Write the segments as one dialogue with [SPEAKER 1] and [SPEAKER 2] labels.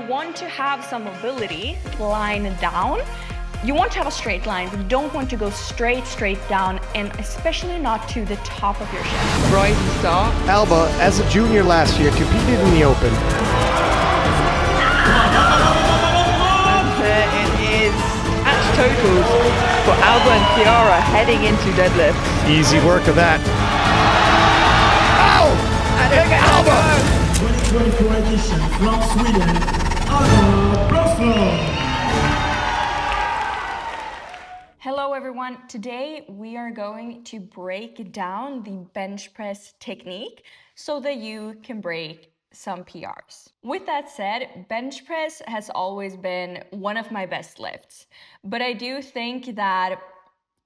[SPEAKER 1] want to have some mobility, lying down, you want to have a straight line, but you don't want to go straight down, and especially not to the top of your chest.
[SPEAKER 2] Rising star.
[SPEAKER 3] Alba, as a junior last year, competed in the Open.
[SPEAKER 2] And it is match totals for Alba and Chiara heading into deadlift.
[SPEAKER 3] Easy work of that. Ow!
[SPEAKER 2] And look at Alba!
[SPEAKER 4] 2024 edition from Sweden, Alba Boström.
[SPEAKER 1] Hello everyone, today we are going to break down the bench press technique so that you can break some PRs. With that said, bench press has always been one of my best lifts, but I do think that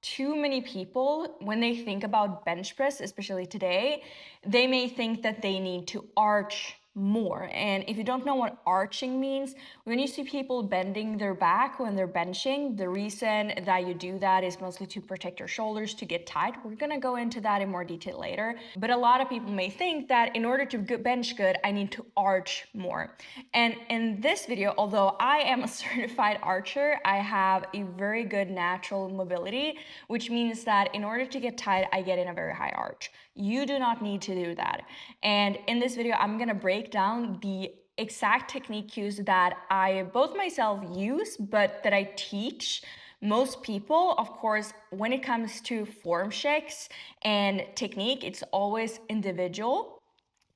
[SPEAKER 1] too many people, when they think about bench press, especially today, they may think that they need to arch more. And if you don't know what arching means, when you see people bending their back when they're benching, the reason that you do that is mostly to protect your shoulders, to get tight. We're gonna go into that in more detail later. But a lot of people may think that in order to bench good, I need to arch more. And in this video, although I am a certified archer, I have a very good natural mobility, which means that in order to get tight, I get in a very high arch. You do not need to do that. And in this video, I'm gonna break down the exact technique cues that I both myself use, but that I teach most people. Of course, when it comes to form checks and technique, it's always individual.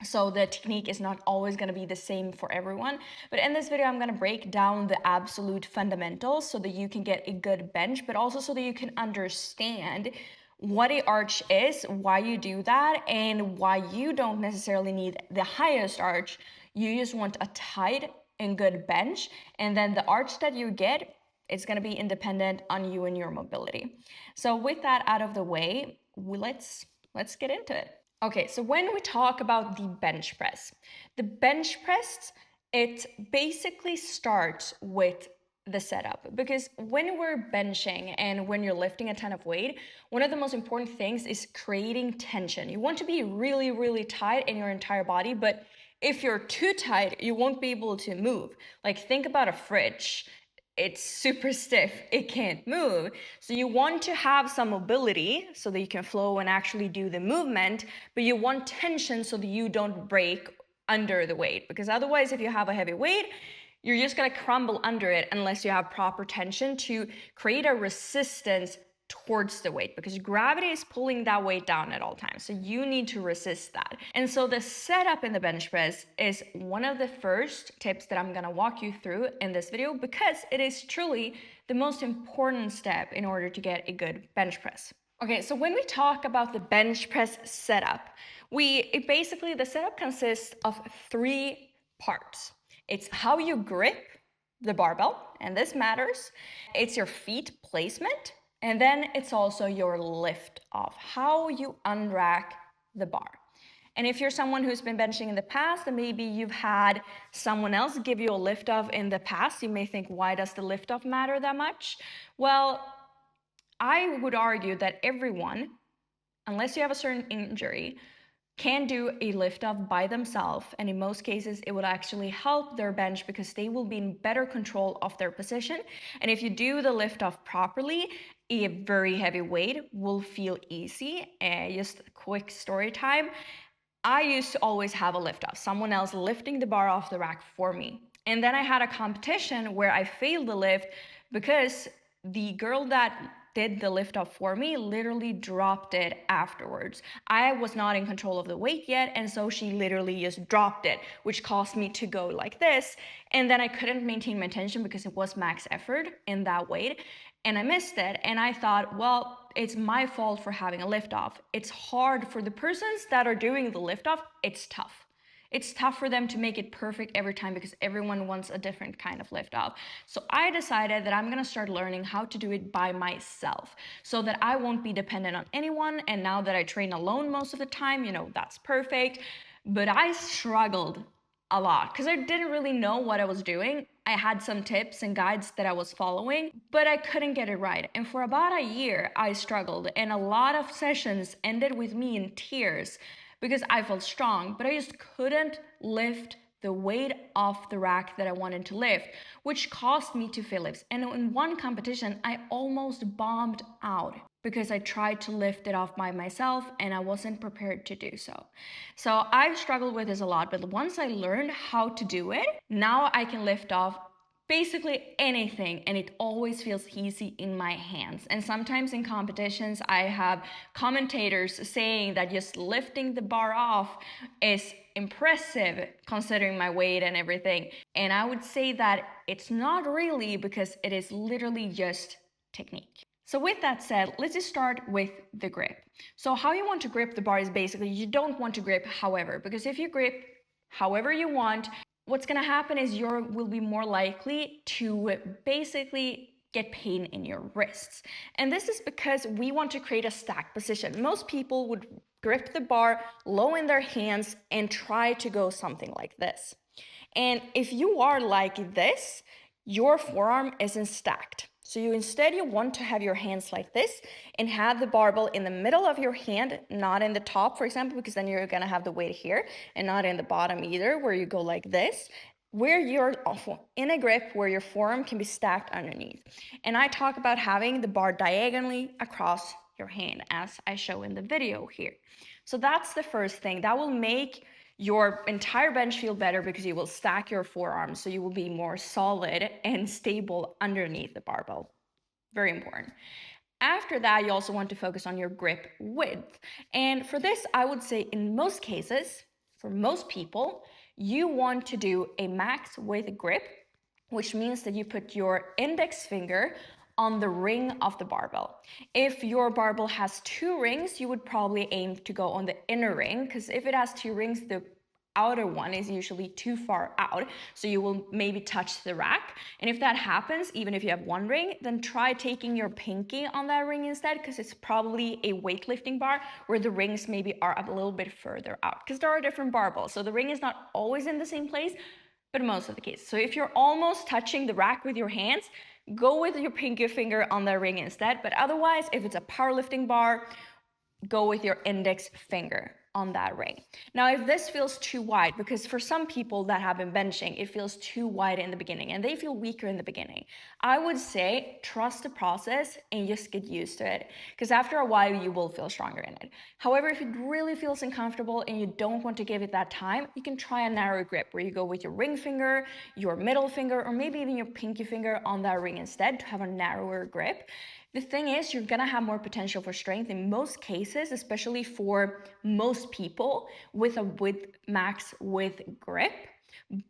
[SPEAKER 1] So the technique is not always going to be the same for everyone. But in this video, I'm going to break down the absolute fundamentals so that you can get a good bench, but also so that you can understand what an arch is, why you do that, and why you don't necessarily need the highest arch. You just want a tight and good bench, and then the arch that you get, it's going to be independent on you and your mobility. So with that out of the way, let's get into it. Okay, so when we talk about the bench press, it basically starts with the setup, because when we're benching and when you're lifting a ton of weight, one of the most important things is creating tension. You want to be really, really tight in your entire body, but if you're too tight, you won't be able to move. Like, think about a fridge. It's super stiff, it can't move. So you want to have some mobility so that you can flow and actually do the movement, but you want tension so that you don't break under the weight, because otherwise, if you have a heavy weight, you're just gonna crumble under it unless you have proper tension to create a resistance towards the weight, because gravity is pulling that weight down at all times. So you need to resist that. And so the setup in the bench press is one of the first tips that I'm gonna walk you through in this video, because it is truly the most important step in order to get a good bench press. Okay, so when we talk about the bench press setup, basically the setup consists of three parts. It's how you grip the barbell, and this matters. It's your feet placement, and then it's also your lift off, how you unrack the bar. And if you're someone who's been benching in the past, and maybe you've had someone else give you a lift off in the past, you may think, why does the lift off matter that much? Well, I would argue that everyone, unless you have a certain injury, can do a lift off by themselves, and in most cases it will actually help their bench because they will be in better control of their position. And if you do the lift off properly, a very heavy weight will feel easy. Just a quick story time, I used to always have a lift off, someone else lifting the bar off the rack for me. And then I had a competition where I failed the lift because the girl that did the lift off for me literally dropped it afterwards. I was not in control of the weight yet, and so she literally just dropped it, which caused me to go like this, and then I couldn't maintain my tension because it was max effort in that weight, and I missed it. And I thought, well, it's my fault for having a lift off. It's hard for the persons that are doing the lift off. It's tough. It's tough for them to make it perfect every time because everyone wants a different kind of lift off. So I decided that I'm gonna start learning how to do it by myself so that I won't be dependent on anyone. And now that I train alone most of the time, that's perfect. But I struggled a lot because I didn't really know what I was doing. I had some tips and guides that I was following, but I couldn't get it right. And for about a year, I struggled, and a lot of sessions ended with me in tears because I felt strong, but I just couldn't lift the weight off the rack that I wanted to lift, which caused me to fail lifts. And in one competition, I almost bombed out because I tried to lift it off by myself and I wasn't prepared to do so. So I've struggled with this a lot, but once I learned how to do it, now I can lift off basically anything, and it always feels easy in my hands. And sometimes in competitions I have commentators saying that just lifting the bar off is impressive considering my weight and everything, and I would say that it's not really, because it is literally just technique. So with that said, let's just start with the grip. So how you want to grip the bar is basically you don't want to grip however, because if you grip however you want, what's going to happen is you will be more likely to basically get pain in your wrists. And this is because we want to create a stacked position. Most people would grip the bar low in their hands and try to go something like this. And if you are like this, your forearm isn't stacked. So you want to have your hands like this and have the barbell in the middle of your hand, not in the top, for example, because then you're gonna have the weight here, and not in the bottom either, where you go like this, where you're in a grip where your forearm can be stacked underneath. And I talk about having the bar diagonally across your hand, as I show in the video here. So that's the first thing. That will make your entire bench feel better because you will stack your forearms, so you will be more solid and stable underneath the barbell. Very important. After that, you also want to focus on your grip width. And for this, I would say in most cases, for most people, you want to do a max width grip, which means that you put your index finger on the ring of the barbell. If your barbell has 2 rings, you would probably aim to go on the inner ring, because if it has 2 rings, the outer one is usually too far out, so you will maybe touch the rack. And if that happens, even if you have 1 ring, then try taking your pinky on that ring instead, because it's probably a weightlifting bar where the rings maybe are a little bit further out, because there are different barbells, so the ring is not always in the same place, but most of the case. So if you're almost touching the rack with your hands, go with your pinky finger on the ring instead. But otherwise, if it's a powerlifting bar, go with your index finger on that ring. Now, if this feels too wide, because for some people that have been benching, it feels too wide in the beginning and they feel weaker in the beginning, I would say trust the process and just get used to it, because after a while you will feel stronger in it. However, if it really feels uncomfortable and you don't want to give it that time, you can try a narrow grip where you go with your ring finger, your middle finger, or maybe even your pinky finger on that ring instead to have a narrower grip. The thing is, you're gonna have more potential for strength in most cases, especially for most people with a max width grip.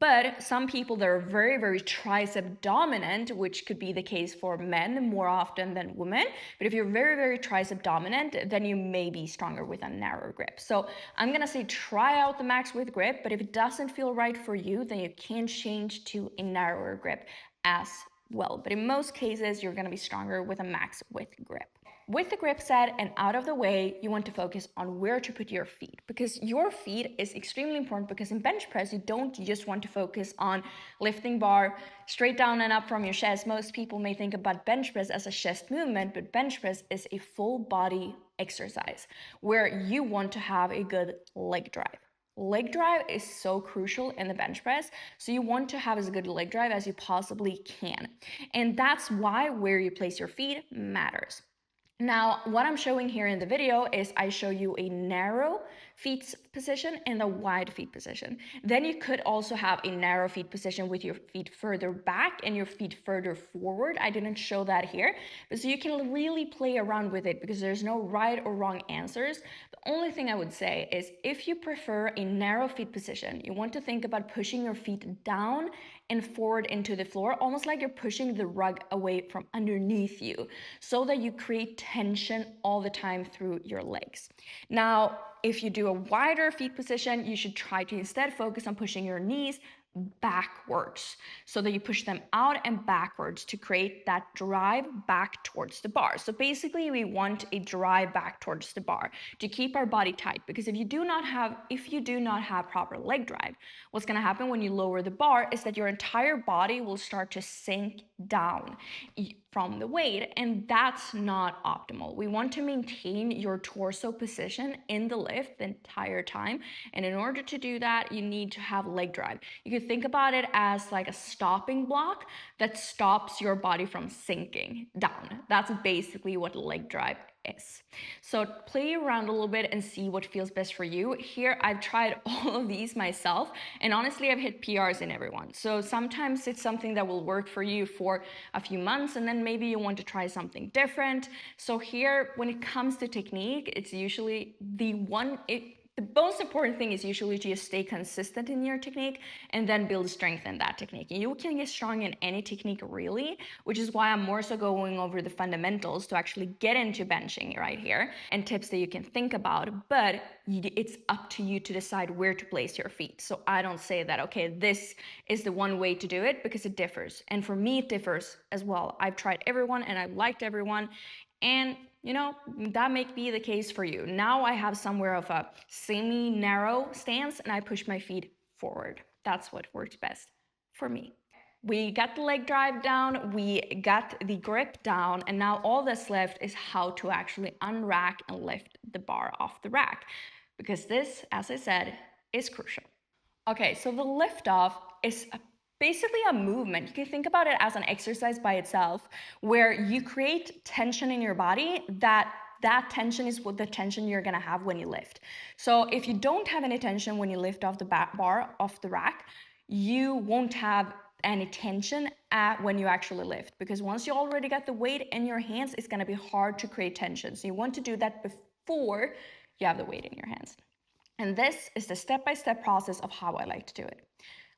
[SPEAKER 1] But some people that are very, very tricep dominant, which could be the case for men more often than women, but if you're very, very tricep dominant, then you may be stronger with a narrow grip. So I'm gonna say try out the max width grip, but if it doesn't feel right for you, then you can change to a narrower grip as well. But in most cases, you're gonna be stronger with a max width grip. With the grip set and out of the way, you want to focus on where to put your feet, because your feet is extremely important, because in bench press, you don't just want to focus on lifting bar straight down and up from your chest. Most people may think about bench press as a chest movement, but bench press is a full body exercise where you want to have a good leg drive. Leg drive is so crucial in the bench press, so you want to have as good leg drive as you possibly can. And that's why where you place your feet matters. Now, what I'm showing here in the video is I show you a narrow feet position and a wide feet position. Then you could also have a narrow feet position with your feet further back and your feet further forward. I didn't show that here, but so you can really play around with it, because there's no right or wrong answers. The only thing I would say is if you prefer a narrow feet position, you want to think about pushing your feet down and forward into the floor, almost like you're pushing the rug away from underneath you, so that you create tension all the time through your legs. Now, if you do a wider feet position, you should try to instead focus on pushing your knees backwards, so that you push them out and backwards to create that drive back towards the bar. So basically we want a drive back towards the bar to keep our body tight, because if you do not have proper leg drive, what's going to happen when you lower the bar is that your entire body will start to sink down. from the weight, and that's not optimal. We want to maintain your torso position in the lift the entire time, and in order to do that, you need to have leg drive. You can think about it as like a stopping block that stops your body from sinking down. That's basically what leg drive is. So play around a little bit and see what feels best for you. Here, I've tried all of these myself, and honestly, I've hit PRs in everyone. So sometimes it's something that will work for you for a few months, and then maybe you want to try something different. So here, when it comes to technique, it's usually the most important thing is usually to just stay consistent in your technique and then build strength in that technique. And you can get strong in any technique really, which is why I'm more so going over the fundamentals to actually get into benching right here and tips that you can think about, but it's up to you to decide where to place your feet. So I don't say that, okay, this is the one way to do it, because it differs. And for me, it differs as well. I've tried everyone and I've liked everyone. And you know, that may be the case for you. Now I have somewhere of a semi-narrow stance and I push my feet forward. That's what works best for me. We got the leg drive down, we got the grip down, and now all that's left is how to actually unrack and lift the bar off the rack. Because this, as I said, is crucial. Okay, so the lift off is basically a movement. You can think about it as an exercise by itself, where you create tension in your body that tension is what the tension you're gonna have when you lift. So if you don't have any tension when you lift off the bar off the rack, you won't have any tension when you actually lift, because once you already got the weight in your hands, it's gonna be hard to create tension. So you want to do that before you have the weight in your hands. And this is the step-by-step process of how I like to do it.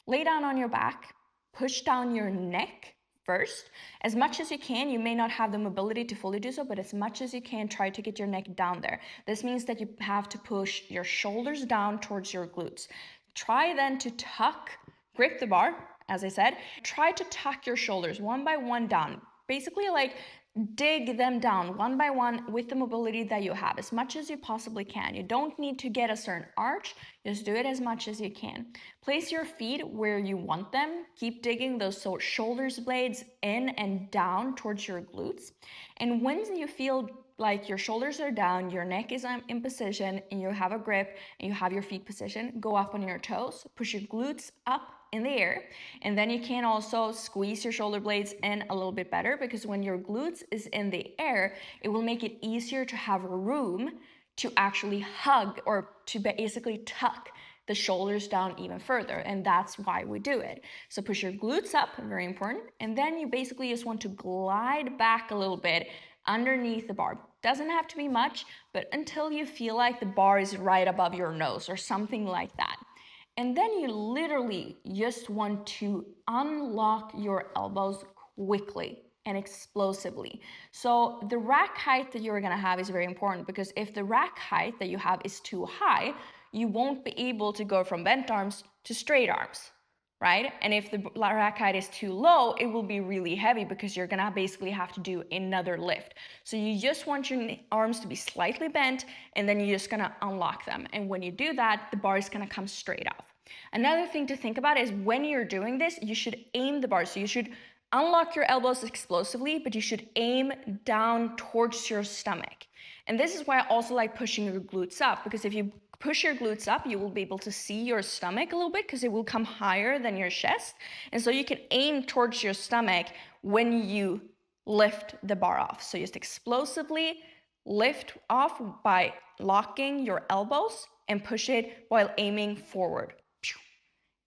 [SPEAKER 1] Lay down on your back, push down your neck first. As much as you can, you may not have the mobility to fully do so, but as much as you can, try to get your neck down there. This means that you have to push your shoulders down towards your glutes. Try then to grip the bar, as I said. Try to tuck your shoulders one by one down. Basically like dig them down one by one with the mobility that you have, as much as you possibly can. You don't need to get a certain arch, just do it as much as you can. Place your feet where you want them. Keep digging those shoulders blades in and down towards your glutes. And when you feel like your shoulders are down, your neck is in position, and you have a grip, and you have your feet positioned, go up on your toes, push your glutes up in the air, and then you can also squeeze your shoulder blades in a little bit better, because when your glutes is in the air, it will make it easier to have room to actually hug or to basically tuck the shoulders down even further, and that's why we do it. So push your glutes up, very important, and then you basically just want to glide back a little bit underneath the bar. Doesn't have to be much, but until you feel like the bar is right above your nose or something like that. And then you literally just want to unlock your elbows quickly and explosively. So the rack height that you're gonna have is very important, because if the rack height that you have is too high, you won't be able to go from bent arms to straight arms, right? And if the rack height is too low, it will be really heavy, because you're gonna basically have to do another lift. So you just want your arms to be slightly bent, and then you're just gonna unlock them. And when you do that, the bar is gonna come straight off. Another thing to think about is when you're doing this, you should aim the bar. So you should unlock your elbows explosively, but you should aim down towards your stomach. And this is why I also like pushing your glutes up, because if you push your glutes up, you will be able to see your stomach a little bit, because it will come higher than your chest. And so you can aim towards your stomach when you lift the bar off. So just explosively lift off by locking your elbows and push it while aiming forward.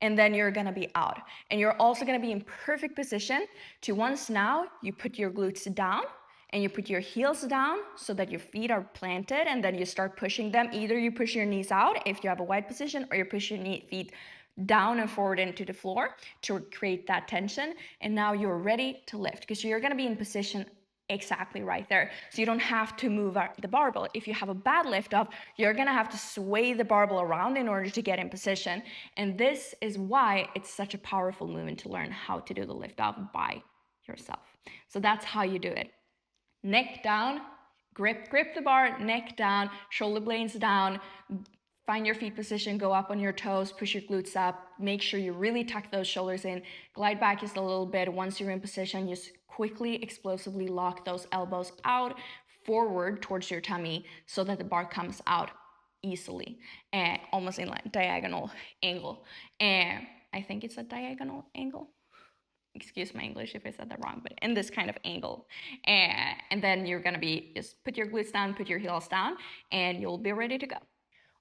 [SPEAKER 1] And then you're gonna be out. And you're also gonna be in perfect position to, once now you put your glutes down and you put your heels down so that your feet are planted, and then you start pushing them. Either you push your knees out if you have a wide position, or you push your feet down and forward into the floor to create that tension. And now you're ready to lift, because you're gonna be in position exactly right there. So you don't have to move the barbell. If you have a bad lift off, you're gonna have to sway the barbell around in order to get in position. And this is why it's such a powerful movement to learn how to do the lift off by yourself. So that's how you do it. Neck down, grip the bar, neck down, shoulder blades down, Find your feet position, go up on your toes, push your glutes up, make sure you really tuck those shoulders in, glide back just a little bit. Once you're in position, just quickly, explosively lock those elbows out forward towards your tummy so that the bar comes out easily and almost in like diagonal angle. And I think it's a diagonal angle. Excuse my English if I said that wrong, but in this kind of angle. And then you're gonna be, just put your glutes down, put your heels down, and you'll be ready to go.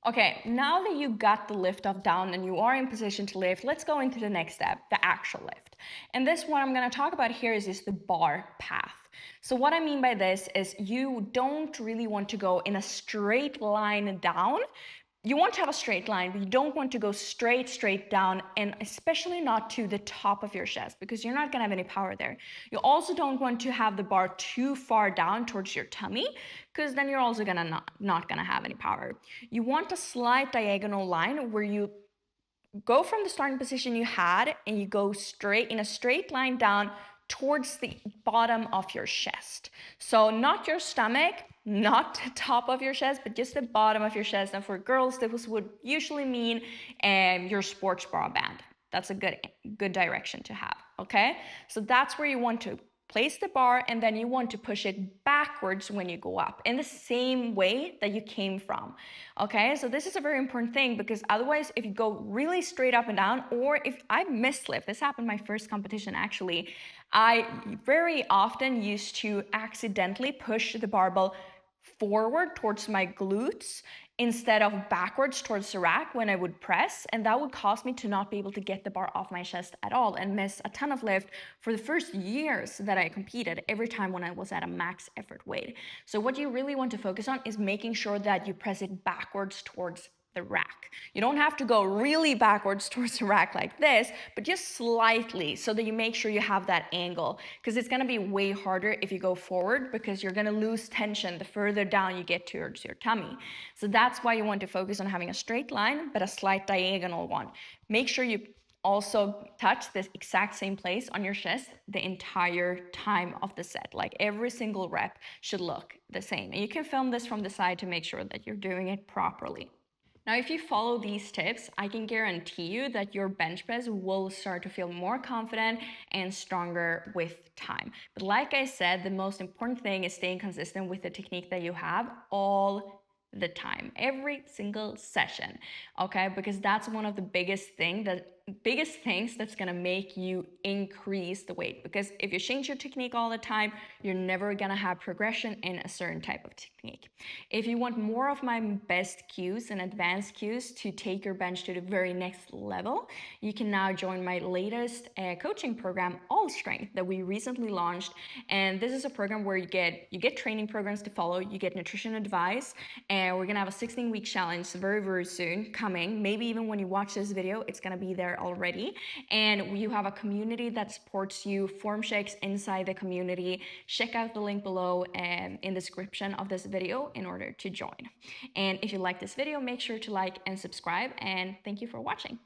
[SPEAKER 1] Okay, now that you got the lift off down and you are in position to lift, let's go into the next step, the actual lift. And this one I'm gonna talk about here is the bar path. So what I mean by this is you don't really want to go in a straight line down. You want to have a straight line, but you don't want to go straight down, and especially not to the top of your chest because you're not gonna have any power there. You also don't want to have the bar too far down towards your tummy because then you're also gonna not gonna have any power. You want a slight diagonal line where you go from the starting position you had and you go straight in a straight line down towards the bottom of your chest. So not your stomach, not the top of your chest, but just the bottom of your chest. And for girls, this would usually mean your sports bra band. That's a good direction to have, okay? So that's where you want to place the bar, and then you want to push it backwards when you go up in the same way that you came from, okay? So this is a very important thing because otherwise if you go really straight up and down, or if I mislift, this happened my first competition actually, I very often used to accidentally push the barbell forward towards my glutes instead of backwards towards the rack when I would press, and that would cause me to not be able to get the bar off my chest at all and miss a ton of lift for the first years that I competed every time when I was at a max effort weight. So what you really want to focus on is making sure that you press it backwards towards the rack. You don't have to go really backwards towards the rack like this, but just slightly so that you make sure you have that angle, because it's going to be way harder if you go forward because you're going to lose tension the further down you get towards your tummy. So that's why you want to focus on having a straight line but a slight diagonal one. Make sure you also touch this exact same place on your chest the entire time of the set. Like every single rep should look the same. And you can film this from the side to make sure that you're doing it properly. Now, if you follow these tips, I can guarantee you that your bench press will start to feel more confident and stronger with time. But like I said, the most important thing is staying consistent with the technique that you have all the time, every single session, okay? Because that's one of the biggest things that's gonna make you increase the weight. Because if you change your technique all the time, you're never gonna have progression in a certain type of technique. If you want more of my best cues and advanced cues to take your bench to the very next level, you can now join my latest coaching program, ALLSTRENGTH, that we recently launched. And this is a program where you get training programs to follow, you get nutrition advice, and we're gonna have a 16-week challenge very, very soon coming. Maybe even when you watch this video, it's gonna be there already. And you have a community that supports you, form checks inside the community. Check out the link below in the description of this video in order to join. And if you like this video, make sure to like and subscribe, and thank you for watching.